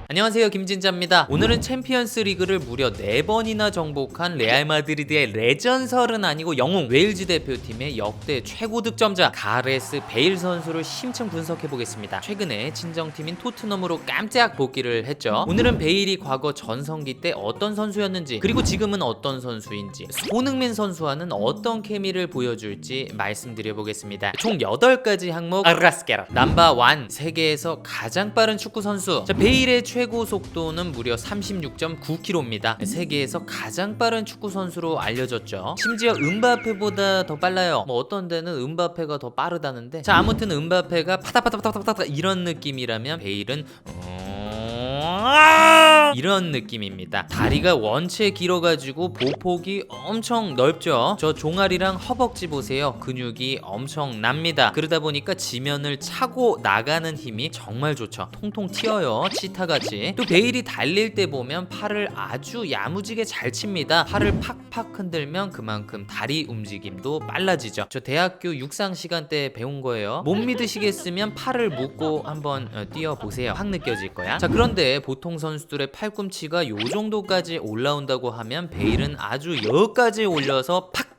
안녕하세요, 김진짜입니다. 오늘은 챔피언스 리그를 무려 4번이나 정복한 레알 마드리드의 레전설은 아니고 영웅 웨일즈 대표팀의 역대 최고 득점자 가레스 베일 선수를 심층 분석해 보겠습니다. 최근에 친정팀인 토트넘으로 깜짝 복귀를 했죠. 오늘은 베일이 과거 전성기 때 어떤 선수였는지, 그리고 지금은 어떤 선수인지, 손흥민 선수와는 어떤 케미를 보여줄지 말씀드려 보겠습니다. 총 8가지 항목 아라스케라. 넘버 1, 세계에서 가장 빠른 축구 선수. 베일의 최고 속도는 무려 36.9km입니다. 세계에서 가장 빠른 축구 선수로 알려졌죠. 심지어 음바페보다 더 빨라요. 어떤 데는 음바페가 더 빠르다는데, 자, 아무튼 음바페가 파닥파닥파닥파닥 이런 느낌이라면 베일은 이런 느낌입니다. 다리가 원체 길어가지고 보폭이 엄청 넓죠. 저 종아리랑 허벅지 보세요. 근육이 엄청납니다. 그러다 보니까 지면을 차고 나가는 힘이 정말 좋죠. 통통 튀어요, 치타같이. 또 베일이 달릴 때 보면 팔을 아주 야무지게 잘 칩니다. 팔을 팍팍 흔들면 그만큼 다리 움직임도 빨라지죠. 저 대학교 육상 시간 때 배운 거예요. 못 믿으시겠으면 팔을 묶고 한번 뛰어보세요. 확 느껴질 거야. 자, 그런데 보통 선수들의 팔꿈치가 요 정도까지 올라온다고 하면 베일은 아주 여기까지 올려서 팍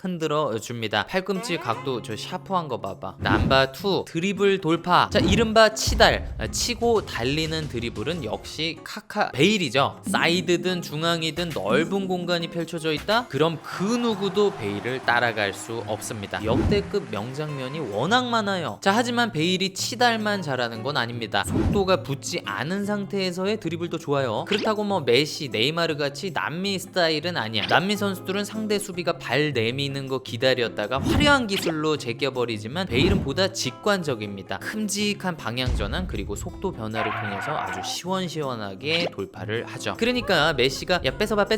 흔들어 줍니다. 팔꿈치 각도 저 샤프한 거 봐봐. 넘버 2, 드리블 돌파. 자, 이른바 치달, 치고 달리는 드리블은 역시 카카 베일이죠. 사이드든 중앙이든 넓은 공간이 펼쳐져 있다? 그럼 그 누구도 베일을 따라갈 수 없습니다. 역대급 명장면이 워낙 많아요. 자, 하지만 베일이 치달만 잘하는 건 아닙니다. 속도가 붙지 않은 상태에서의 드리블도 좋아요. 그렇다고 뭐 메시, 네이마르 같이 남미 스타일은 아니야. 남미 선수들은 상대 수비가 발 내미는 거 기다렸다가 화려한 기술로 제껴버리지만 베일은 보다 직관적입니다. 큼직한 방향 전환 그리고 속도 변화를 통해서 아주 시원시원하게 돌파를 하죠. 그러니까 메시가 야 뺏어봐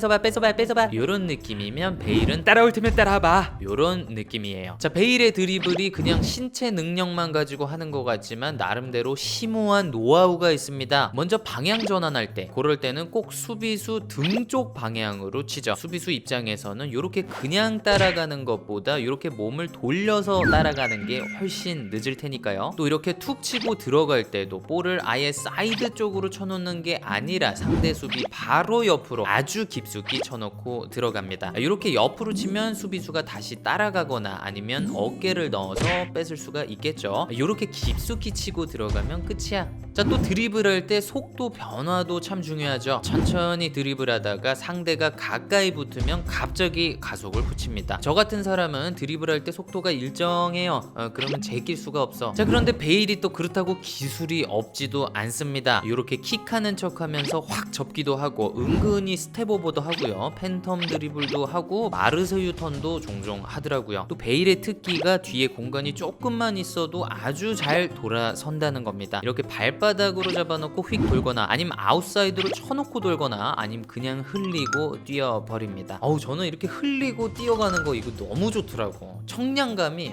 이런 느낌이면 베일은 따라올 테면 따라와봐 이런 느낌이에요. 자, 베일의 드리블이 그냥 신체 능력만 가지고 하는 것 같지만 나름대로 심오한 노하우가 있습니다. 먼저 방향 전환할 때, 그럴 때는 꼭 수비수 등 쪽 방향으로 치죠. 수비수 입장에서는 이렇게 그냥 따라가는 것보다 이렇게 몸을 돌려서 따라가는 게 훨씬 늦을 테니까요. 또 이렇게 툭 치고 들어갈 때도 볼을 아예 사이드 쪽으로 쳐놓는 게 아니라 상대 수비 바로 옆으로 아주 깊숙이 쳐놓고 들어갑니다. 이렇게 옆으로 치면 수비수가 다시 따라가거나 아니면 어깨를 넣어서 뺏을 수가 있겠죠. 이렇게 깊숙이 치고 들어가면 끝이야. 자, 또 드리블할 때 속도 변화도 참 중요하죠. 천천히 드리블하다가 상대가 가까이 붙으면 갑자기 가속을 붙입니다. 저 같은 사람은 드리블할 때 속도가 일정해요. 그러면 제낄 수가 없어. 자, 그런데 베일이 또 그렇다고 기술이 없지도 않습니다. 이렇게 킥하는 척하면서 확 접기도 하고 은근히 스텝오버도 하고요. 팬텀 드리블도 하고 마르세 유턴도 종종 하더라고요. 또 베일의 특기가 뒤에 공간이 조금만 있어도 아주 잘 돌아선다는 겁니다. 이렇게 발바닥으로 잡아놓고 휙 돌거나 아니면 아웃사이드로 쳐놓고 돌거나 아니면 그냥 흘리고 뛰어버립니다. 저는 이렇게 흘리고 뛰어가는 거 이거 너무 좋더라고. 청량감이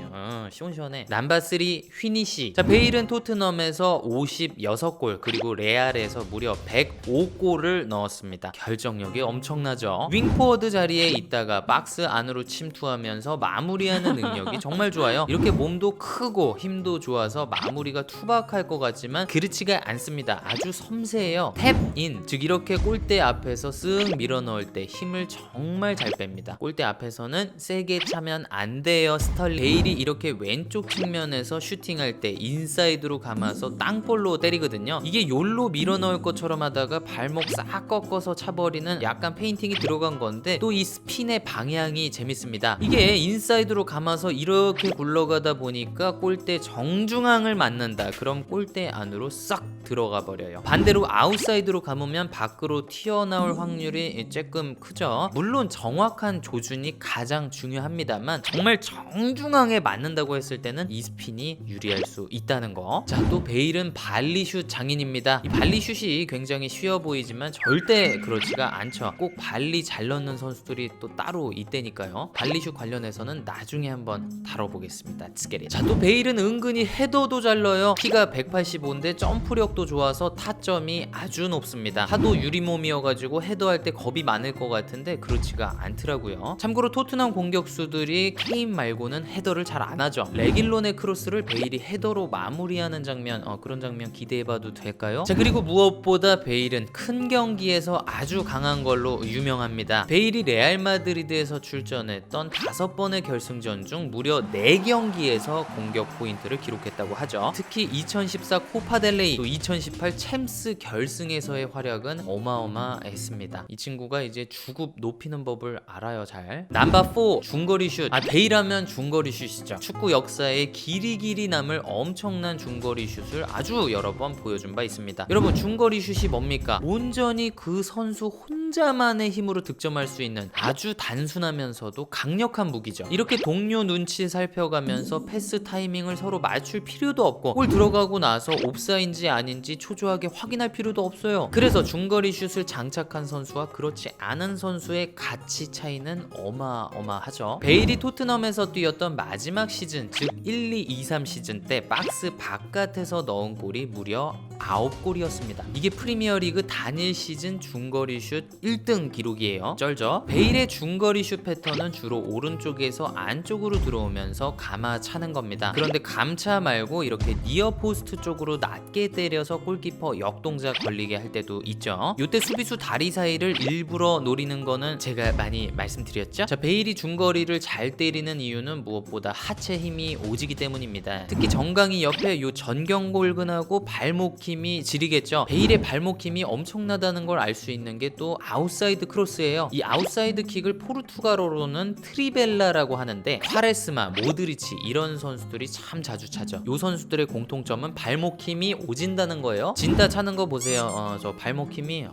시원시원해. 넘버 3, 휘니시. 자, 베일은 토트넘에서 56골 그리고 레알에서 무려 105골을 넣었습니다. 결정력이 엄청나죠. 윙포워드 자리에 있다가 박스 안으로 침투하면서 마무리하는 능력이 정말 좋아요. 이렇게 몸도 크고 힘도 좋아서 마무리가 투박할 것 같지만 그렇지가 않습니다. 아주 섬세해요. 탭인, 즉 이렇게 골대 앞에서 쓱 밀어 넣을 때 힘을 정말 잘 뺍니다. 골대 앞에서는 세게 차면 안 돼요. 스털링. 베일이 이렇게 왼쪽 측면에서 슈팅할 때 인사이드로 감아서 땅볼로 때리거든요. 이게 욜로 밀어 넣을 것처럼 하다가 발목 싹 꺾어서 차버리는 약간 페인팅이 들어간 건데 또 이 스핀의 방향이 재밌습니다. 이게 인사이드로 감아서 이렇게 굴러가다 보니까 골대 정중앙을 맞는다. 그럼 골대 안으로 싹 들어가 버려요. 반대로 아웃사이드로 감으면 밖으로 튀어나올 확률이 조금 크죠. 물론 정확한 조준이 가장 중요합니다만 정말 정중앙에 맞는다고 했을 때는 이 스핀이 유리할 수 있다는 거. 자, 또 베일은 발리슛 장인입니다. 이 발리슛이 굉장히 쉬워 보이지만 절대 그렇지가 않죠. 꼭 발리 잘 넣는 선수들이 또 따로 있다니까요. 발리슛 관련해서는 나중에 한번 다뤄보겠습니다. 자, 또 베일은 은근히 헤더도 잘 넣어요. 키가 185인데 점프력도 좋아서 타점이 아주 높습니다. 하도 유리몸이어가지고 헤더할 때 겁이 많을 것 같은데 그렇지가 않더라고요. 참고로 토트넘 공격수들이 케인 말고는 헤더를 잘 안 하죠. 레길론의 크로스를 베일이 헤더로 마무리하는 장면, 그런 장면 기대해봐도 될까요? 자, 그리고 무엇보다 베일은 큰 경기에서 아주 강한 걸로 유명합니다. 베일이 레알 마드리드에서 출전했던 5번의 결승전 중 무려 4경기에서 공격 포인트를 기록했다고 하죠. 특히 2014 코파델레이 또 2018 챔스 결승에서의 활약은 어마어마했습니다. 이 친구가 이제 주급 높이는 법을 알아요. 잘. 넘버 4 중거리 슛. 베일 하면 중거리 슛이죠. 축구 역사에 길이 남을 엄청난 중거리 슛을 아주 여러 번 보여준 바 있습니다. 여러분, 중거리 슛이 뭡니까? 온전히 그 선수 혼자만의 힘으로 득점할 수 있는 아주 단순하면서도 강력한 무기죠. 이렇게 동료 눈치 살펴가면서 패스 타이밍을 서로 맞출 필요도 없고 골 들어가고 나서 옵사인지 아닌지 초조하게 확인할 필요도 없어요. 그래서 중거리 슛을 장착한 선수와 그렇지 않은 선수의 가치 차이는 어마어마하죠. 베일이 토트넘에서 뛰었던 마지막 시즌, 즉 12-23 시즌 때 박스 바깥에서 넣은 골이 무려 9골이었습니다. 이게 프리미어리그 단일 시즌 중거리 슛 1등 기록이에요. 쩔죠? 베일의 중거리 슛 패턴은 주로 오른쪽에서 안쪽으로 들어오면서 감아 차는 겁니다. 그런데 감차 말고 이렇게 니어 포스트 쪽으로 낮게 때려서 골키퍼 역동작 걸리게 할 때도 있죠. 이때 수비수 다리 사이를 일부러 노리는 거는 제가 많이 말씀드렸죠. 자, 베일이 중거리를 잘 때리는 이유는 무엇보다 하체 힘이 오지기 때문입니다. 특히 정강이 옆에 요 전경골근하고 발목 힘이 지리겠죠. 베일의 발목 힘이 엄청나다는 걸 알 수 있는 게 또 아웃사이드 크로스예요. 이 아웃사이드 킥을 포르투갈어로는 트리벨라라고 하는데 콰레스마, 모드리치 이런 선수들이 참 자주 차죠. 요 선수들의 공통점은 발목 힘이 오진다는 거예요. 진다 차는 거 보세요. 저 발목 힘이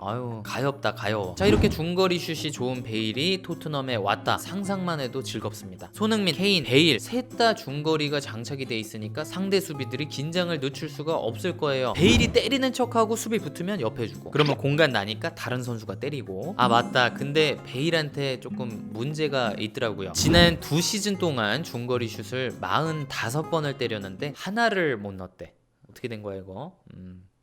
가엽다 가여워. 자, 이렇게 중거리 슛이 좋은 베일이 토트넘에 왔다. 상상만 해도 즐겁습니다. 손흥민, 케인, 베일 셋 다 중거리가 장착이 돼 있으니까 상대 수비들이 긴장을 늦출 수가 없을 거예요. 베일이 때리는 척하고 수비 붙으면 옆에 주고, 그러면 공간 나니까 다른 선수가 때리고. 맞다, 근데 베일한테 조금 문제가 있더라고요. 지난 2시즌 동안 중거리 슛을 45번을 때렸는데 하나를 못 넣었대. 어떻게 된 거야 이거?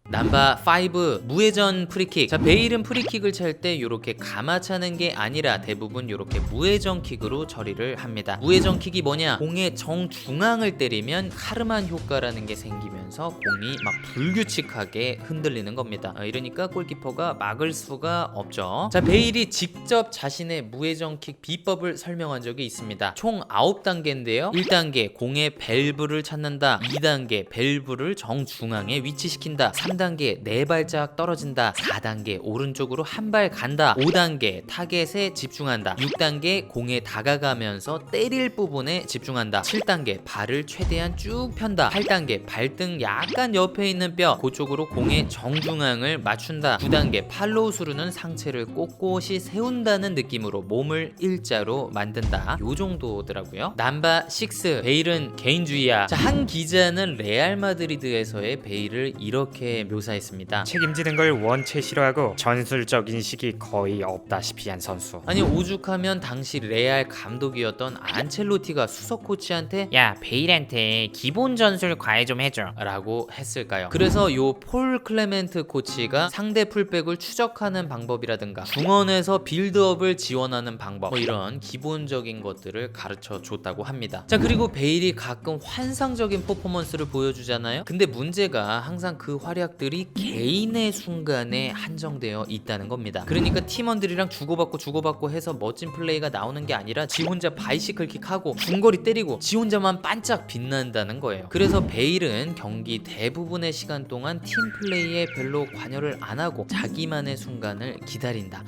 넘버 5 무회전 프리킥. 자, 베일은 프리킥을 찰 때 이렇게 감아 차는 게 아니라 대부분 이렇게 무회전 킥으로 처리를 합니다. 무회전 킥이 뭐냐? 공의 정중앙을 때리면 카르만 효과라는 게 생기면서 공이 막 불규칙하게 흔들리는 겁니다. 이러니까 골키퍼가 막을 수가 없죠. 자, 베일이 직접 자신의 무회전 킥 비법을 설명한 적이 있습니다. 총 9단계인데요 1단계 공의 밸브를 찾는다. 2단계 밸브를 정중앙에 위치시킨다. 3단계 4발짝 떨어진다. 4단계 오른쪽으로 한 발 간다. 5단계 타겟에 집중한다. 6단계 공에 다가가면서 때릴 부분에 집중한다. 7단계 발을 최대한 쭉 편다. 8단계 발등 약간 옆에 있는 뼈 그쪽으로 공의 정중앙을 맞춘다. 9단계 팔로우 스루는 상체를 꼿꼿이 세운다는 느낌으로 몸을 일자로 만든다. 요 정도더라고요. 넘버 6 베일은 개인주의야. 자, 한 기자는 레알 마드리드에서의 베일을 이렇게 묘사했습니다. 책임지는 걸 원체 싫어하고 전술적 인식이 거의 없다시피 한 선수. 아니, 오죽하면 당시 레알 감독이었던 안첼로티가 수석 코치한테 야, 베일한테 기본 전술 과외 좀 해줘 라고 했을까요? 그래서 요 폴 클레멘트 코치가 상대 풀백을 추적하는 방법이라든가 중원에서 빌드업을 지원하는 방법, 이런 기본적인 것들을 가르쳐 줬다고 합니다. 자, 그리고 베일이 가끔 환상적인 퍼포먼스를 보여주잖아요. 근데 문제가 항상 그 활약들이 개인의 순간에 한정되어 있다는 겁니다. 그러니까 팀원들이랑 주고받고 해서 멋진 플레이가 나오는 게 아니라 지 혼자 바이시클 킥하고 중거리 때리고 지 혼자만 반짝 빛난다는 거예요. 그래서 베일은 경기 대부분의 시간 동안 팀 플레이에 별로 관여를 안 하고 자기만의 순간을 기다린다.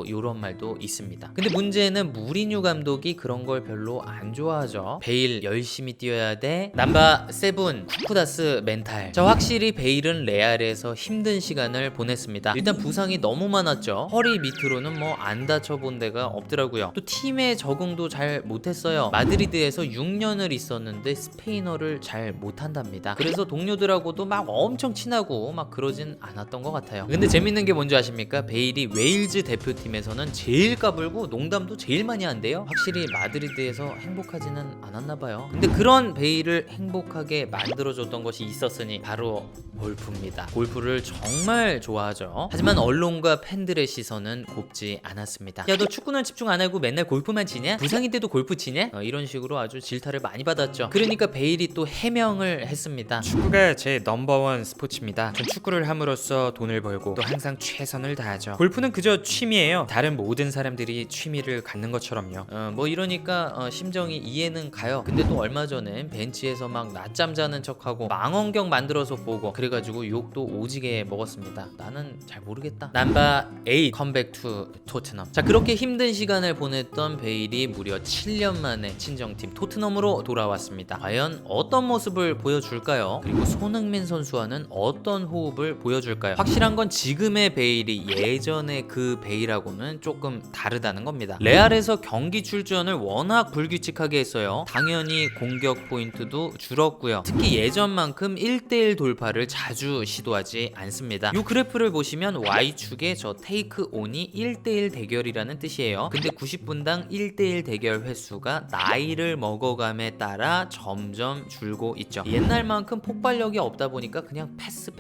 이런 말도 있습니다. 근데 문제는 무리뉴 감독이 그런 걸 별로 안 좋아하죠. 베일 열심히 뛰어야 돼. 넘버 7 쿠쿠다스 멘탈. 자, 확실히 베일은 레알에서 힘든 시간을 보냈습니다. 일단 부상이 너무 많았죠. 허리 밑으로는 안 다쳐본 데가 없더라고요. 또 팀에 적응도 잘 못했어요. 마드리드에서 6년을 있었는데 스페인어를 잘 못한답니다. 그래서 동료들하고도 막 엄청 친하고 막 그러진 않았던 것 같아요. 근데 재밌는 게 뭔지 아십니까? 베일이 웨일즈 대표팀 팀에서는 제일 까불고 농담도 제일 많이 한대요. 확실히 마드리드에서 행복하지는 않았나 봐요. 근데 그런 베일을 행복하게 만들어줬던 것이 있었으니 바로 골프입니다. 골프를 정말 좋아하죠. 하지만 언론과 팬들의 시선은 곱지 않았습니다. 야, 너 축구는 집중 안 하고 맨날 골프만 치냐? 부상인데도 골프 치냐? 이런 식으로 아주 질타를 많이 받았죠. 그러니까 베일이 또 해명을 했습니다. 축구가 제 넘버원 스포츠입니다. 전 축구를 함으로써 돈을 벌고 또 항상 최선을 다하죠. 골프는 그저 취미예요. 다른 모든 사람들이 취미를 갖는 것처럼요. 뭐 이러니까 심정이 이해는 가요. 근데 또 얼마 전에 벤치에서 막 낮잠 자는 척하고 망원경 만들어서 보고 그래가지고 욕도 오지게 먹었습니다. 나는 잘 모르겠다. 넘버 8 컴백 투 토트넘. 자, 그렇게 힘든 시간을 보냈던 베일이 무려 7년 만에 친정팀 토트넘으로 돌아왔습니다. 과연 어떤 모습을 보여줄까요? 그리고 손흥민 선수와는 어떤 호흡을 보여줄까요? 확실한 건 지금의 베일이 예전의 그 베일하고는 조금 다르다는 겁니다. 레알에서 경기 출전을 워낙 불규칙하게 했어요. 당연히 공격 포인트도 줄었고요. 특히 예전만큼 1대1 돌파를 자주 시도하지 않습니다. 이 그래프를 보시면 Y축에 저 테이크 온이 1대1 대결이라는 뜻이에요. 근데 90분당 1대1 대결 횟수가 나이를 먹어감에 따라 점점 줄고 있죠. 옛날만큼 폭발력이 없다 보니까 그냥 패스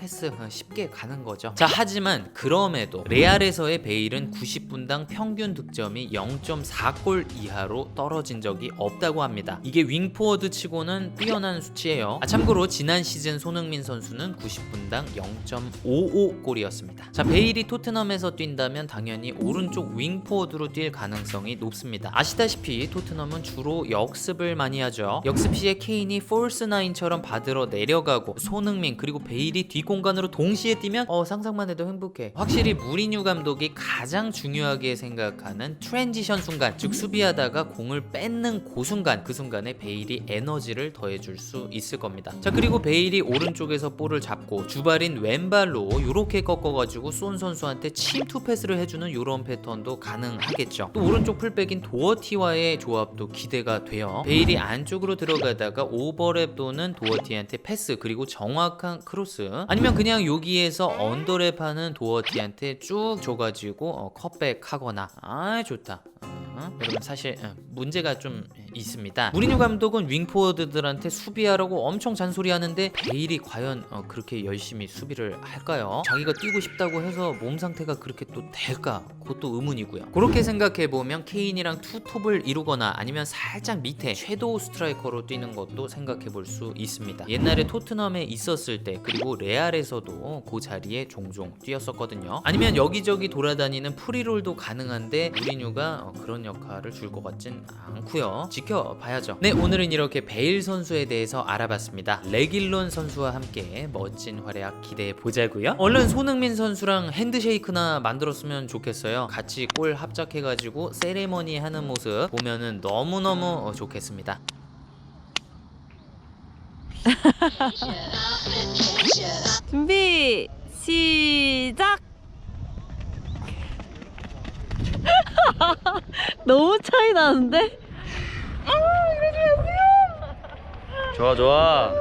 쉽게 가는 거죠. 자, 하지만 그럼에도 레알에서의 베일은 90분당 평균 득점이 0.4골 이하로 떨어진 적이 없다고 합니다. 이게 윙포워드 치고는 뛰어난 수치예요. 참고로 지난 시즌 손흥민 선수는 90분당 0.55골이었습니다. 자, 베일이 토트넘에서 뛴다면 당연히 오른쪽 윙포워드로 뛸 가능성이 높습니다. 아시다시피 토트넘은 주로 역습을 많이 하죠. 역습 시에 케인이 폴스 나인처럼 받으러 내려가고 손흥민 그리고 베일이 뒷공간으로 동시에 뛰면 상상만 해도 행복해. 확실히 무리뉴 감독이 가장 중요하게 생각하는 트랜지션 순간, 즉 수비하다가 공을 뺏는 그 순간에 베일이 에너지를 더해줄 수 있을 겁니다. 자, 그리고 베일이 오른쪽에서 볼을 잡고 주발인 왼발로 이렇게 꺾어가지고 쏜 선수한테 침투 패스를 해주는 이런 패턴도 가능하겠죠. 또 오른쪽 풀백인 도어티와의 조합도 기대가 돼요. 베일이 안쪽으로 들어가다가 오버랩 또는 도어티한테 패스 그리고 정확한 크로스, 아니면 그냥 여기에서 언더랩하는 도어티한테 쭉 줘가지고 컷백 하거나. 좋다. 여러분 사실 문제가 좀 있습니다. 무리뉴 감독은 윙포워드들한테 수비하라고 엄청 잔소리하는데 베일이 과연 그렇게 열심히 수비를 할까요? 자기가 뛰고 싶다고 해서 몸 상태가 그렇게 또 될까? 그것도 의문이고요. 그렇게 생각해보면 케인이랑 투톱을 이루거나 아니면 살짝 밑에 섀도우 스트라이커로 뛰는 것도 생각해볼 수 있습니다. 옛날에 토트넘에 있었을 때 그리고 레알에서도 그 자리에 종종 뛰었었거든요. 아니면 여기저기 돌아다니는 프리롤도 가능한데 무리뉴가 그런 역할을 줄 것 같진 않고요. 지켜봐야죠. 네, 오늘은 이렇게 베일 선수에 대해서 알아봤습니다. 레길론 선수와 함께 멋진 활약 기대해보자고요. 얼른 손흥민 선수랑 핸드쉐이크나 만들었으면 좋겠어요. 같이 골 합작해가지고 세레머니 하는 모습 보면은 너무너무 좋겠습니다. 준비 시작. 너무 차이 나는데? 좋아.